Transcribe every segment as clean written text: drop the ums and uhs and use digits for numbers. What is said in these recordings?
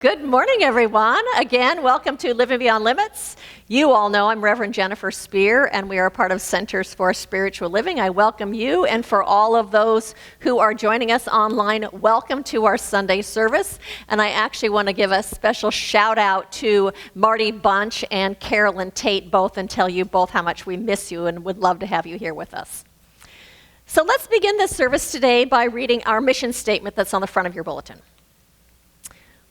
Good morning, everyone. Again, welcome to Living Beyond Limits. You all know I'm Reverend Jennifer Spear, and we are a part of Centers for Spiritual Living. I welcome you, and for all of those who are joining us online, welcome to our Sunday service. And I actually want to give a special shout out to Marty Bunch and Carolyn Tate both and tell you both how much we miss you and would love to have you here with us. So let's begin this service today by reading our mission statement that's on the front of your bulletin.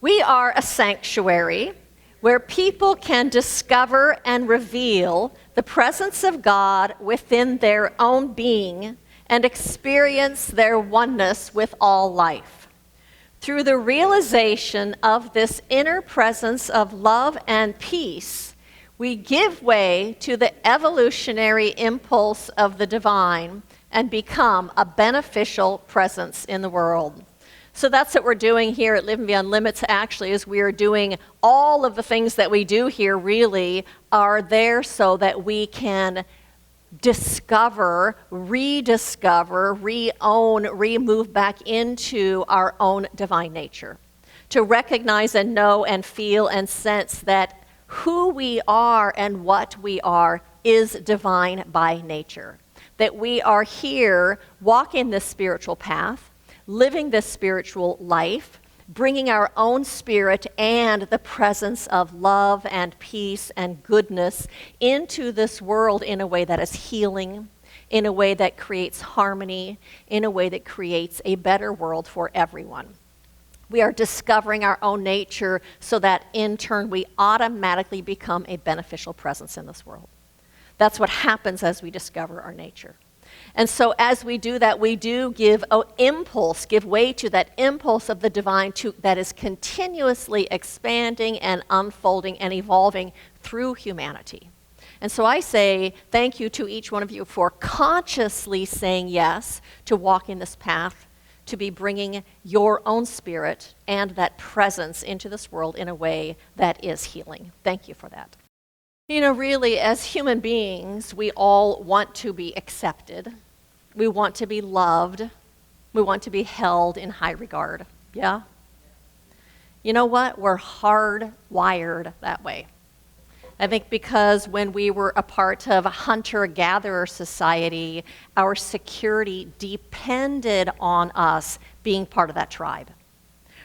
We are a sanctuary where people can discover and reveal the presence of God within their own being and experience their oneness with all life. Through the realization of this inner presence of love and peace, we give way to the evolutionary impulse of the divine and become a beneficial presence in the world. So that's what we're doing here at Living Beyond Limits, actually, is we are doing all of the things that we do here really are there so that we can discover, rediscover, re-own, re-move back into our own divine nature. To recognize and know and feel and sense that who we are and what we are is divine by nature. That we are here walking this spiritual path, living this spiritual life, bringing our own spirit and the presence of love and peace and goodness into this world in a way that is healing, in a way that creates harmony, in a way that creates a better world for everyone. We are discovering our own nature so that in turn we automatically become a beneficial presence in this world. That's what happens as we discover our nature. And so as we do that, we do give way to that impulse of the divine that is continuously expanding and unfolding and evolving through humanity. And so I say thank you to each one of you for consciously saying yes to walking this path, to be bringing your own spirit and that presence into this world in a way that is healing. Thank you for that. You know, really, as human beings, we all want to be accepted. We want to be loved. We want to be held in high regard. Yeah? You know what? We're hardwired that way. I think because when we were a part of a hunter-gatherer society, our security depended on us being part of that tribe.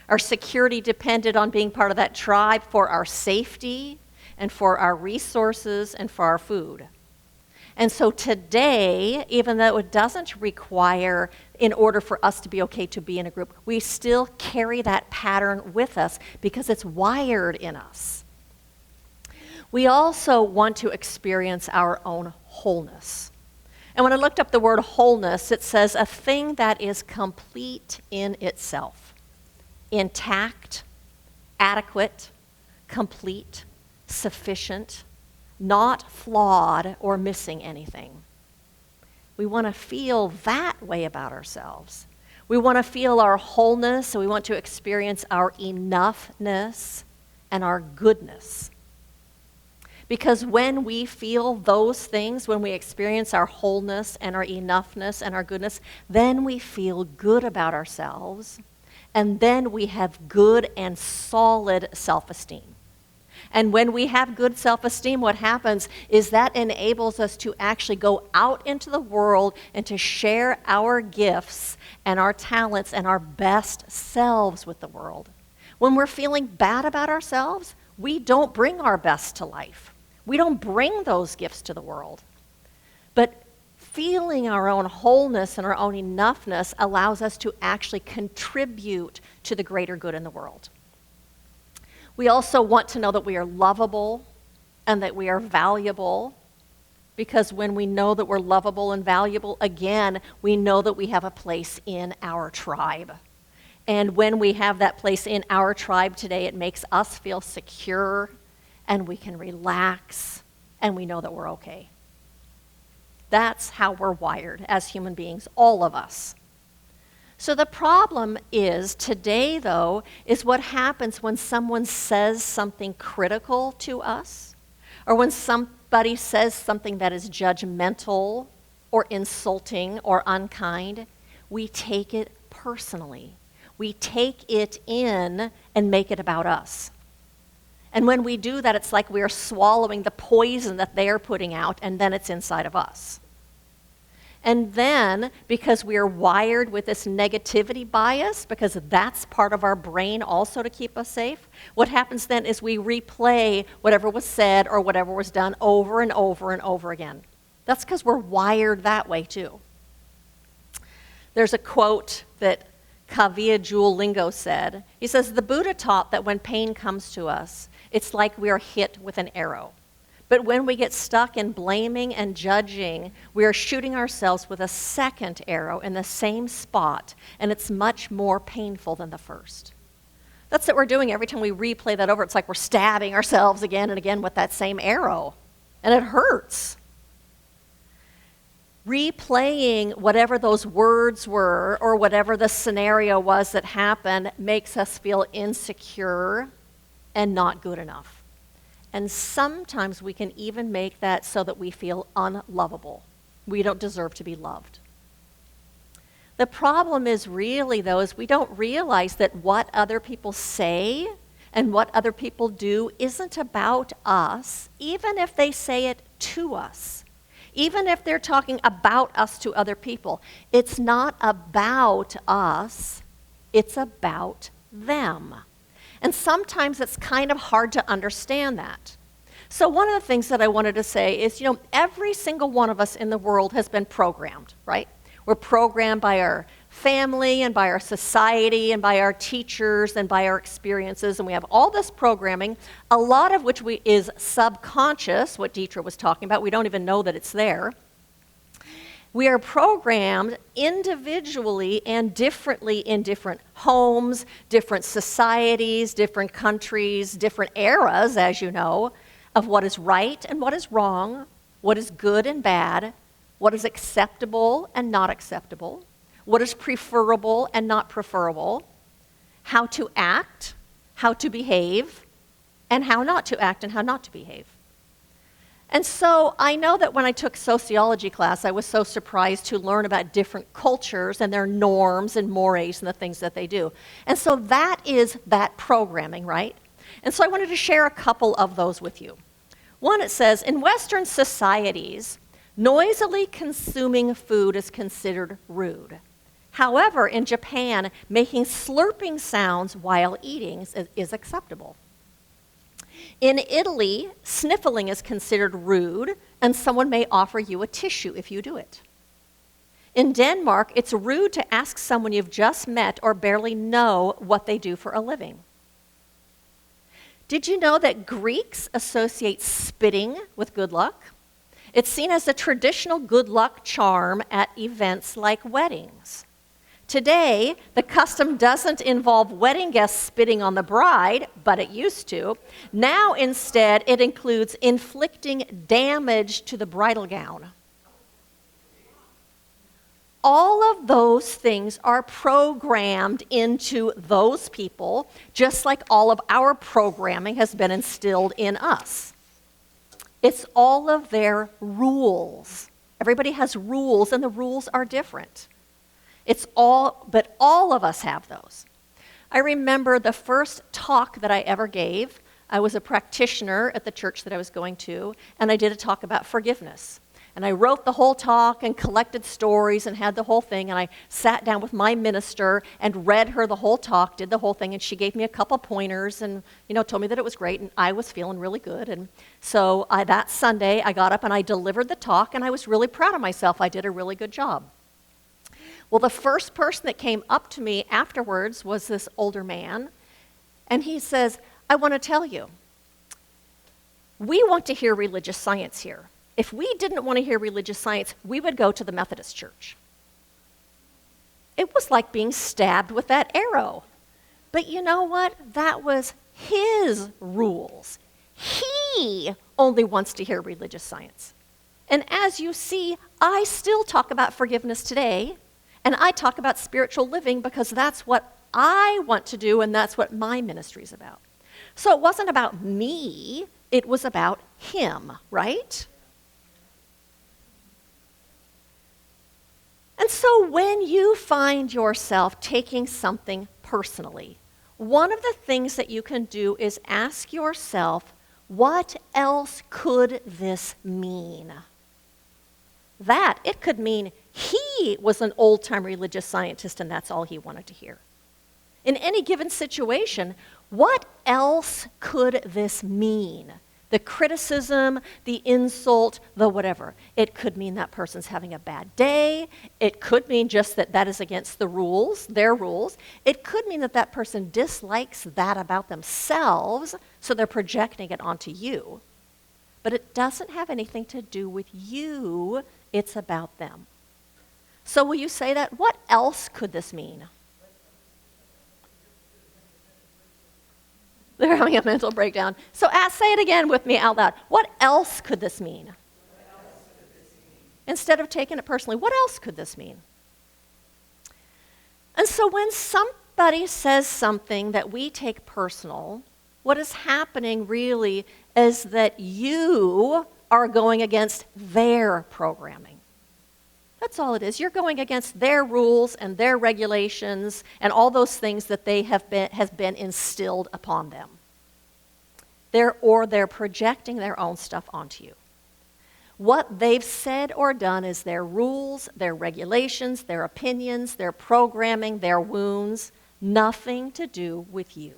Our security depended on being part of that tribe for our safety, and for our resources, and for our food. And so today, even though it doesn't require, in order for us to be okay to be in a group, we still carry that pattern with us because it's wired in us. We also want to experience our own wholeness. And when I looked up the word wholeness, it says a thing that is complete in itself, intact, adequate, complete, sufficient, not flawed or missing anything. We want to feel that way about ourselves. We want to feel our wholeness, and we want to experience our enoughness and our goodness. Because when we feel those things, when we experience our wholeness and our enoughness and our goodness, then we feel good about ourselves, and then we have good and solid self-esteem. And when we have good self-esteem, what happens is that enables us to actually go out into the world and to share our gifts and our talents and our best selves with the world. When we're feeling bad about ourselves, we don't bring our best to life. We don't bring those gifts to the world. But feeling our own wholeness and our own enoughness allows us to actually contribute to the greater good in the world. We also want to know that we are lovable and that we are valuable, because when we know that we're lovable and valuable, again, we know that we have a place in our tribe. And when we have that place in our tribe today, it makes us feel secure, and we can relax, and we know that we're okay. That's how we're wired as human beings, all of us. So the problem is, today though, is what happens when someone says something critical to us, or when somebody says something that is judgmental or insulting or unkind. We take it personally. We take it in and make it about us. And when we do that, it's like we are swallowing the poison that they are putting out, and then it's inside of us. And then, because we are wired with this negativity bias, because that's part of our brain also to keep us safe, what happens then is we replay whatever was said or whatever was done over and over and over again. That's because we're wired that way too. There's a quote that Kavya Lingo said. He says, "The Buddha taught that when pain comes to us, it's like we are hit with an arrow. But when we get stuck in blaming and judging, we are shooting ourselves with a second arrow in the same spot, and it's much more painful than the first." That's what we're doing every time we replay that over. It's like we're stabbing ourselves again and again with that same arrow, and it hurts. Replaying whatever those words were or whatever the scenario was that happened makes us feel insecure and not good enough. And sometimes we can even make that so that we feel unlovable. We don't deserve to be loved. The problem is really, though, is we don't realize that what other people say and what other people do isn't about us, even if they say it to us. Even if they're talking about us to other people, it's not about us, it's about them. And sometimes it's kind of hard to understand that. So one of the things that I wanted to say is, every single one of us in the world has been programmed, right? We're programmed by our family and by our society and by our teachers and by our experiences, and we have all this programming, a lot of which is subconscious, what Deetra was talking about. We don't even know that it's there. We are programmed individually and differently in different homes, different societies, different countries, different eras, as you know, of what is right and what is wrong, what is good and bad, what is acceptable and not acceptable, what is preferable and not preferable, how to act, how to behave, and how not to act and how not to behave. And so I know that when I took sociology class, I was so surprised to learn about different cultures and their norms and mores and the things that they do. And so that is that programming, right? And so I wanted to share a couple of those with you. One, it says, in Western societies, noisily consuming food is considered rude. However, in Japan, making slurping sounds while eating is acceptable. In Italy, sniffling is considered rude, and someone may offer you a tissue if you do it. In Denmark, it's rude to ask someone you've just met or barely know what they do for a living. Did you know that Greeks associate spitting with good luck? It's seen as a traditional good luck charm at events like weddings. Today, the custom doesn't involve wedding guests spitting on the bride, but it used to. Now, instead, it includes inflicting damage to the bridal gown. All of those things are programmed into those people, just like all of our programming has been instilled in us. It's all of their rules. Everybody has rules, and the rules are different. But all of us have those. I remember the first talk that I ever gave. I was a practitioner at the church that I was going to, and I did a talk about forgiveness. And I wrote the whole talk and collected stories and had the whole thing, and I sat down with my minister and read her the whole talk, did the whole thing, and she gave me a couple pointers and, told me that it was great, and I was feeling really good. And so that Sunday, I got up and I delivered the talk, and I was really proud of myself. I did a really good job. Well, the first person that came up to me afterwards was this older man, and he says, I want to tell you, we want to hear religious science here. If we didn't want to hear religious science, we would go to the Methodist Church. It was like being stabbed with that arrow. But you know what? That was his rules. He only wants to hear religious science. And as you see, I still talk about forgiveness today, and I talk about spiritual living because that's what I want to do, and that's what my ministry is about. So it wasn't about me, it was about him, right? And so when you find yourself taking something personally, one of the things that you can do is ask yourself, what else could this mean? That, it could mean he was an old-time religious scientist and that's all he wanted to hear. In any given situation, what else could this mean? The criticism, the insult, the whatever. It could mean that person's having a bad day. It could mean just that that is against the rules, their rules. It could mean that that person dislikes that about themselves, so they're projecting it onto you. But it doesn't have anything to do with you. It's about them. So will you say that? What else could this mean? They're having a mental breakdown. So say it again with me out loud. What else could this mean? Instead of taking it personally, what else could this mean? And so when somebody says something that we take personal, what is happening really is that you are going against their programming. That's all it is. You're going against their rules and their regulations and all those things that they have been instilled upon them. They're projecting their own stuff onto you. What they've said or done is their rules, their regulations, their opinions, their programming, their wounds, nothing to do with you.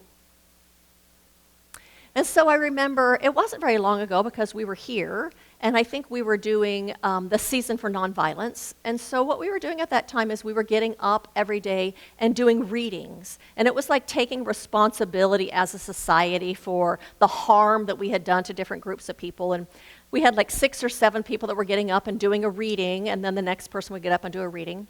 And so I remember, it wasn't very long ago because we were here, and I think we were doing the season for nonviolence. And so what we were doing at that time is we were getting up every day and doing readings. And it was like taking responsibility as a society for the harm that we had done to different groups of people. And we had like 6 or 7 people that were getting up and doing a reading, and then the next person would get up and do a reading.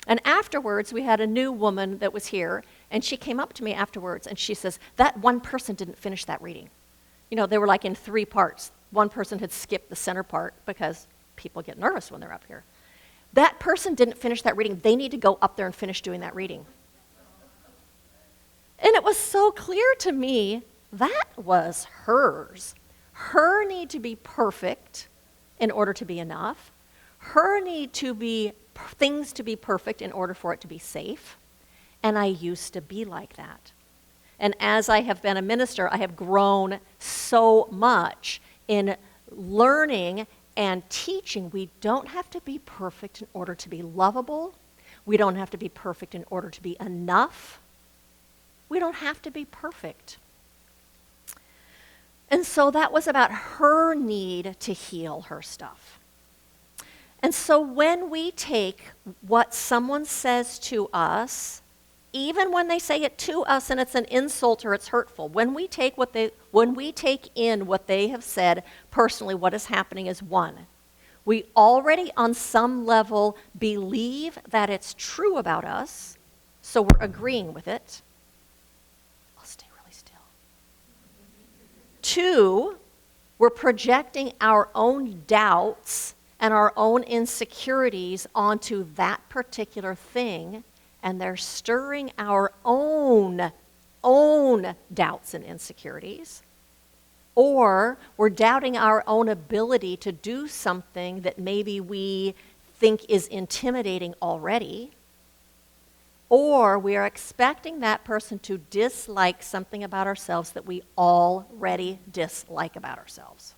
And afterwards, we had a new woman that was here, and she came up to me afterwards, and she says, that one person didn't finish that reading. You know, they were like in 3 parts. One person had skipped the center part because people get nervous when they're up here. That person didn't finish that reading. They need to go up there and finish doing that reading. And it was so clear to me that was hers. Her need to be perfect in order to be enough. Her need to be things to be perfect in order for it to be safe. And I used to be like that. And as I have been a minister, I have grown so much in learning and teaching. We don't have to be perfect in order to be lovable. We don't have to be perfect in order to be enough. We don't have to be perfect. And so that was about her need to heal her stuff. And so when we take what someone says to us, even when they say it to us and it's an insult or it's hurtful, when we take in what they have said personally, what is happening is one, we already on some level believe that it's true about us, so we're agreeing with it. I'll stay really still. 2, we're projecting our own doubts and our own insecurities onto that particular thing, and they're stirring our own doubts and insecurities. Or we're doubting our own ability to do something that maybe we think is intimidating already. Or we are expecting that person to dislike something about ourselves that we already dislike about ourselves.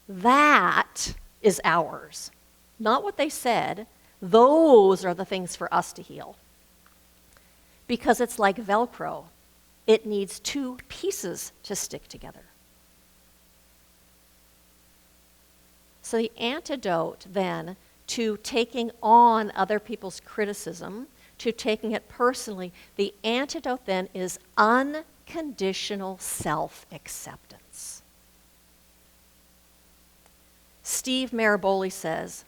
That is ours. Not what they said. Those are the things for us to heal. Because it's like Velcro. It needs 2 pieces to stick together. So the antidote then to taking on other people's criticism, to taking it personally, the antidote then is unconditional self-acceptance. Steve Maraboli says,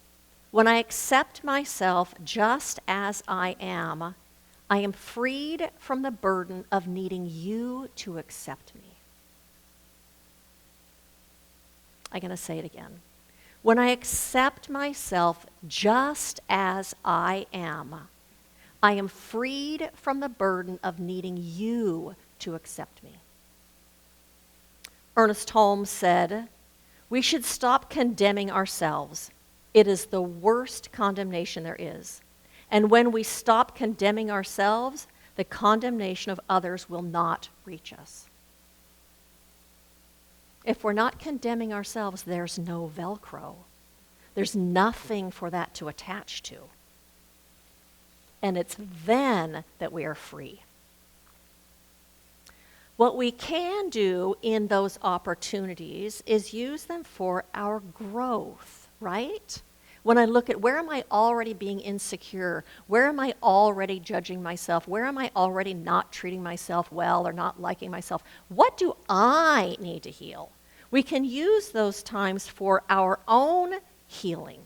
when I accept myself just as I am freed from the burden of needing you to accept me. I'm going to say it again. When I accept myself just as I am freed from the burden of needing you to accept me. Ernest Holmes said, we should stop condemning ourselves. It is the worst condemnation there is. And when we stop condemning ourselves, the condemnation of others will not reach us. If we're not condemning ourselves, there's no Velcro. There's nothing for that to attach to. And it's then that we are free. What we can do in those opportunities is use them for our growth, right? When I look at where am I already being insecure, where am I already judging myself, where am I already not treating myself well or not liking myself, what do I need to heal? We can use those times for our own healing.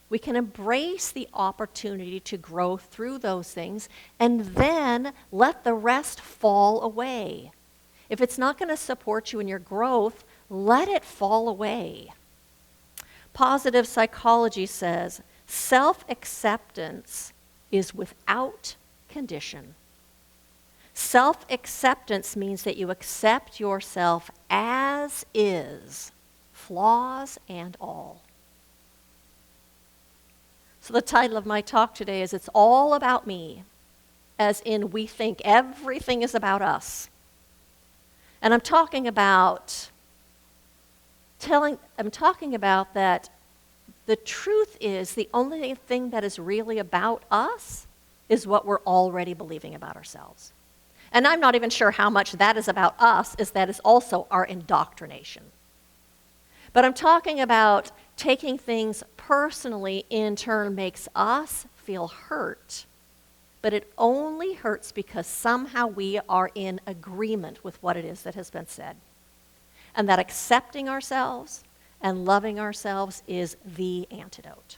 We can embrace the opportunity to grow through those things and then let the rest fall away. If it's not going to support you in your growth, let it fall away. Positive psychology says self-acceptance is without condition. Self-acceptance means that you accept yourself as is, flaws and all. So the title of my talk today is It's All About Me, as in we think everything is about us. And I'm talking about that the truth is the only thing that is really about us is what we're already believing about ourselves. And I'm not even sure how much that is about us, as that is also our indoctrination. But I'm talking about taking things personally in turn makes us feel hurt. But it only hurts because somehow we are in agreement with what it is that has been said. And that accepting ourselves and loving ourselves is the antidote.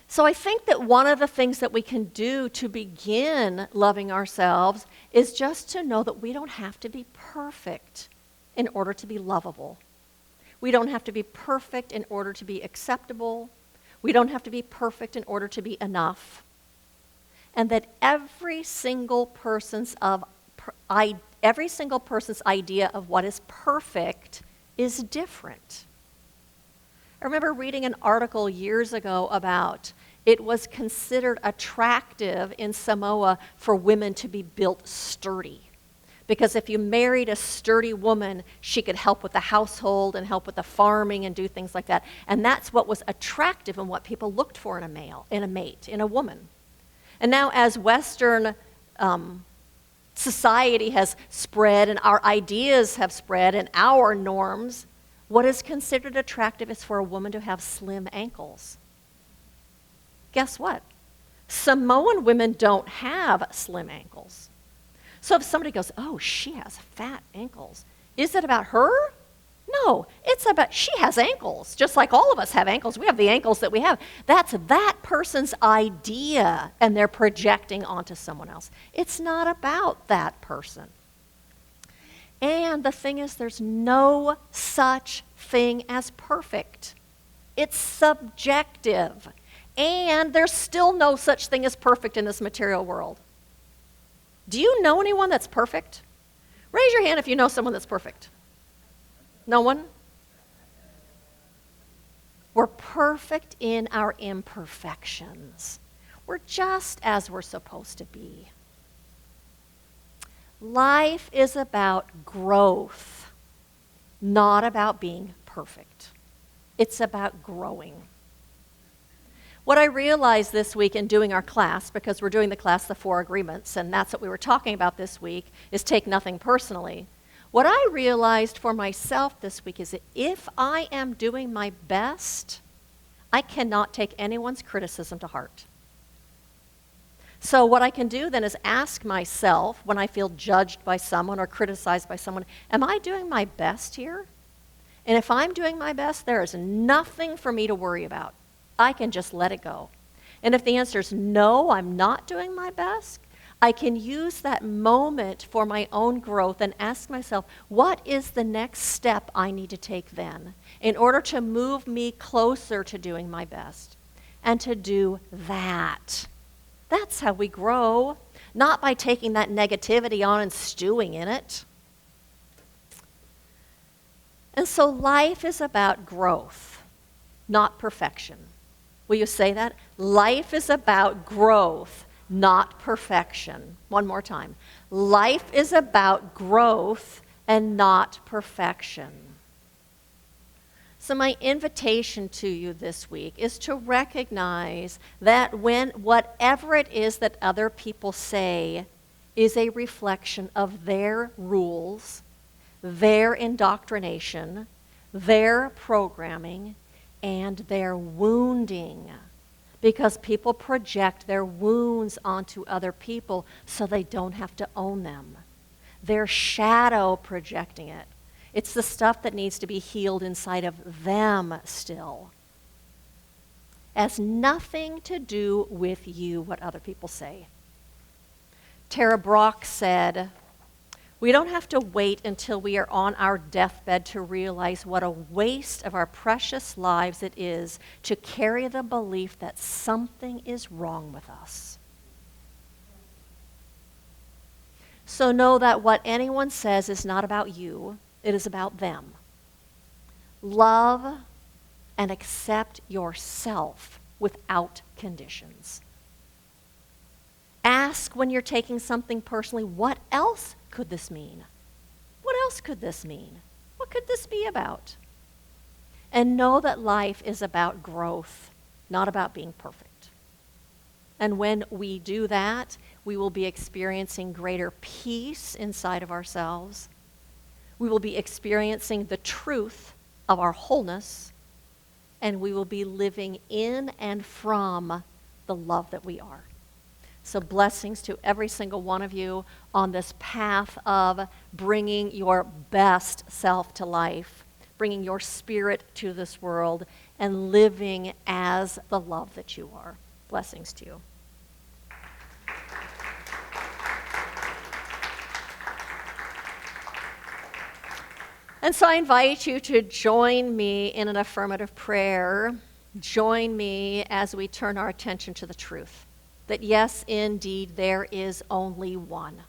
So I think that one of the things that we can do to begin loving ourselves is just to know that we don't have to be perfect in order to be lovable. We don't have to be perfect in order to be acceptable. We don't have to be perfect in order to be enough. And that every single person's idea of what is perfect is different. I remember reading an article years ago about it was considered attractive in Samoa for women to be built sturdy. Because if you married a sturdy woman, she could help with the household and help with the farming and do things like that. And that's what was attractive and what people looked for in a mate, in a woman. And now as Western society has spread and our ideas have spread and our norms, what is considered attractive is for a woman to have slim ankles. Guess what? Samoan women don't have slim ankles. So if somebody goes, oh, she has fat ankles, is it about her? No, it's about she has ankles, just like all of us have ankles. We have the ankles that we have. That's that person's idea, and they're projecting onto someone else. It's not about that person. And the thing is, there's no such thing as perfect. It's subjective. And there's still no such thing as perfect in this material world. Do you know anyone that's perfect? Raise your hand if you know someone that's perfect. No one? We're perfect in our imperfections. We're just as we're supposed to be. Life is about growth, not about being perfect. It's about growing. What I realized this week in doing our class, because we're doing the class, The 4 Agreements, and that's what we were talking about this week, is take nothing personally. What I realized for myself this week is that if I am doing my best, I cannot take anyone's criticism to heart. So what I can do then is ask myself, when I feel judged by someone or criticized by someone, am I doing my best here? And if I'm doing my best, there is nothing for me to worry about. I can just let it go. And if the answer is no, I'm not doing my best, I can use that moment for my own growth and ask myself, what is the next step I need to take then in order to move me closer to doing my best? And to do that. That's how we grow, not by taking that negativity on and stewing in it. And so life is about growth. not perfection. Will you say that? Life is about growth, not perfection. One more time. Life is about growth and not perfection. So my invitation to you this week is to recognize that when whatever it is that other people say is a reflection of their rules, their indoctrination, their programming, and their wounding. Because people project their wounds onto other people so they don't have to own them. They're shadow projecting it. It's the stuff that needs to be healed inside of them still. Has nothing to do with you, what other people say. Tara Brock said, "We don't have to wait until we are on our deathbed to realize what a waste of our precious lives it is to carry the belief that something is wrong with us." So know that what anyone says is not about you, it is about them. Love and accept yourself without conditions. Ask when you're taking something personally, what else could this mean? What else could this mean? What could this be about? And know that life is about growth, not about being perfect. And when we do that, we will be experiencing greater peace inside of ourselves. We will be experiencing the truth of our wholeness, and we will be living in and from the love that we are. So blessings to every single one of you on this path of bringing your best self to life, bringing your spirit to this world, and living as the love that you are. Blessings to you. And so I invite you to join me in an affirmative prayer. Join me as we turn our attention to the truth. That yes, indeed, there is only one.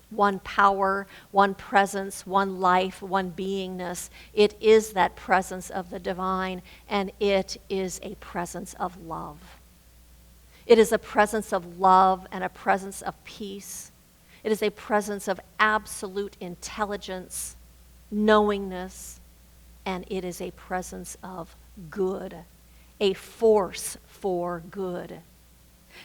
One power, one presence, one life, one beingness. It is that presence of the divine, and it is a presence of love. It is a presence of love and a presence of peace. It is a presence of absolute intelligence, knowingness, and it is a presence of good, a force for good.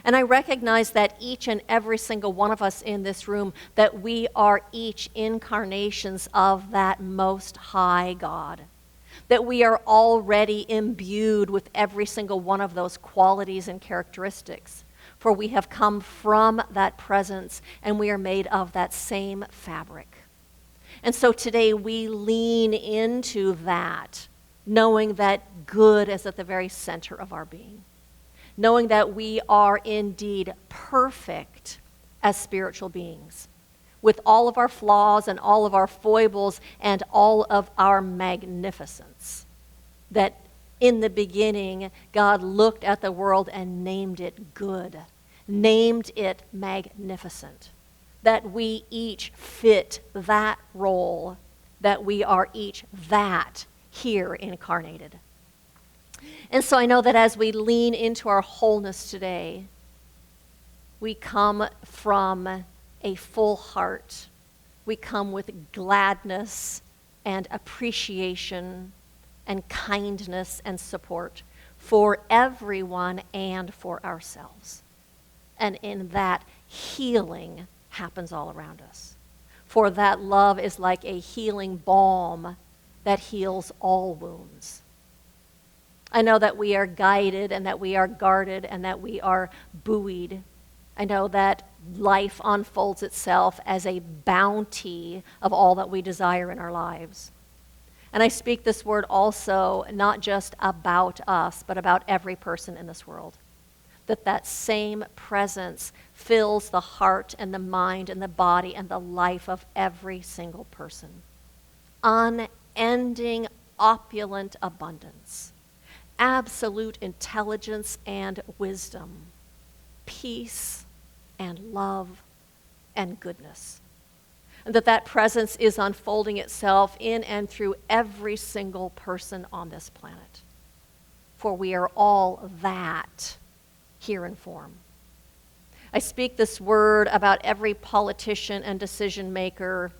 And I recognize that each and every single one of us in this room, that we are each incarnations of that most high God. That we are already imbued with every single one of those qualities and characteristics. For we have come from that presence, and we are made of that same fabric. And so today we lean into that, knowing that good is at the very center of our being. Knowing that we are indeed perfect as spiritual beings, with all of our flaws and all of our foibles and all of our magnificence. That in the beginning, God looked at the world and named it good, named it magnificent. That we each fit that role, that we are each that here incarnated. And so I know that as we lean into our wholeness today, we come from a full heart. We come with gladness and appreciation and kindness and support for everyone and for ourselves. And in that, healing happens all around us. For that love is like a healing balm that heals all wounds. I know that we are guided and that we are guarded and that we are buoyed. I know that life unfolds itself as a bounty of all that we desire in our lives. And I speak this word also not just about us, but about every person in this world. That same presence fills the heart and the mind and the body and the life of every single person. Unending, opulent abundance. Absolute intelligence and wisdom, peace and love and goodness. And that presence is unfolding itself in and through every single person on this planet. for we are all that here in form. I speak this word about every politician and decision maker,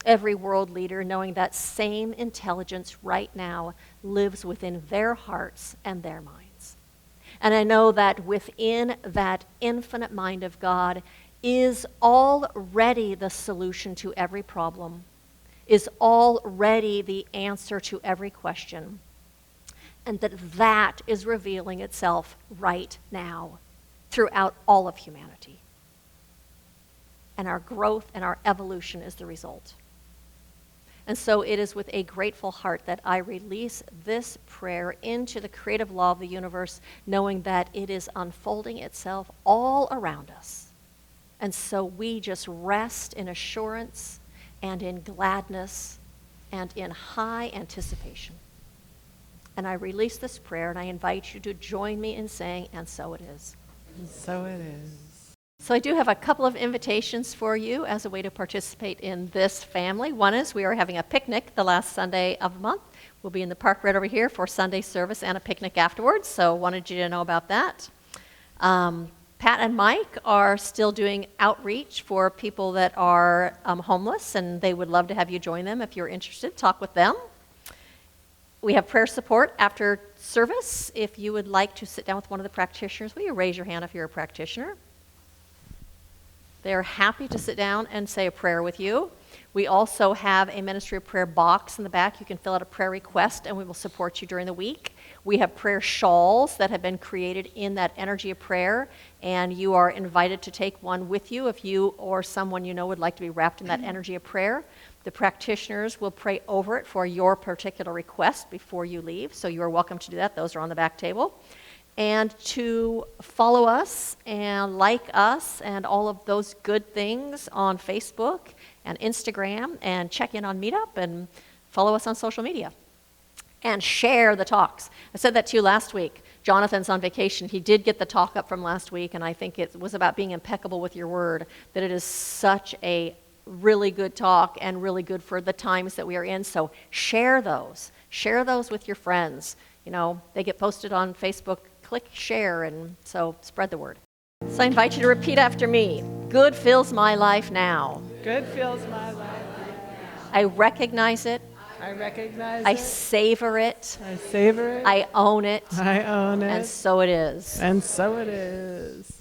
every world leader, knowing that same intelligence right now lives within their hearts and their minds. And I know that within that infinite mind of God is already the solution to every problem, is already the answer to every question, and that is revealing itself right now throughout all of humanity. And our growth and our evolution is the result. And so it is with a grateful heart that I release this prayer into the creative law of the universe, knowing that it is unfolding itself all around us. And so we just rest in assurance and in gladness and in high anticipation. And I release this prayer, and I invite you to join me in saying, and so it is. And so it is. So I do have a couple of invitations for you as a way to participate in this family. One is we are having a picnic the last Sunday of the month. We'll be in the park right over here for Sunday service and a picnic afterwards, so wanted you to know about that. Pat and Mike are still doing outreach for people that are homeless, and they would love to have you join them if you're interested. Talk with them. We have prayer support after service. If you would like to sit down with one of the practitioners, will you raise your hand if you're a practitioner? They're happy to sit down and say a prayer with you. We also have a ministry of prayer box in the back. You can fill out a prayer request, and we will support you during the week. We have prayer shawls that have been created in that energy of prayer, and you are invited to take one with you if you or someone you know would like to be wrapped in that energy of prayer. The practitioners will pray over it for your particular request before you leave, so you are welcome to do that. Those are on the back table. And to follow us and like us and all of those good things on Facebook and Instagram, and check in on Meetup and follow us on social media. And share the talks. I said that to you last week. Jonathan's on vacation. He did get the talk up from last week, and I think it was about being impeccable with your word, that it is such a really good talk and really good for the times that we are in. So share those. Share those with your friends. You know, they get posted on Facebook. Click share, and so spread the word. So I invite you to repeat after me. Good fills my life now. Good fills my life. I recognize it. I recognize I it. savor it. I savor it. I own it. I own it. And so it is. And so it is.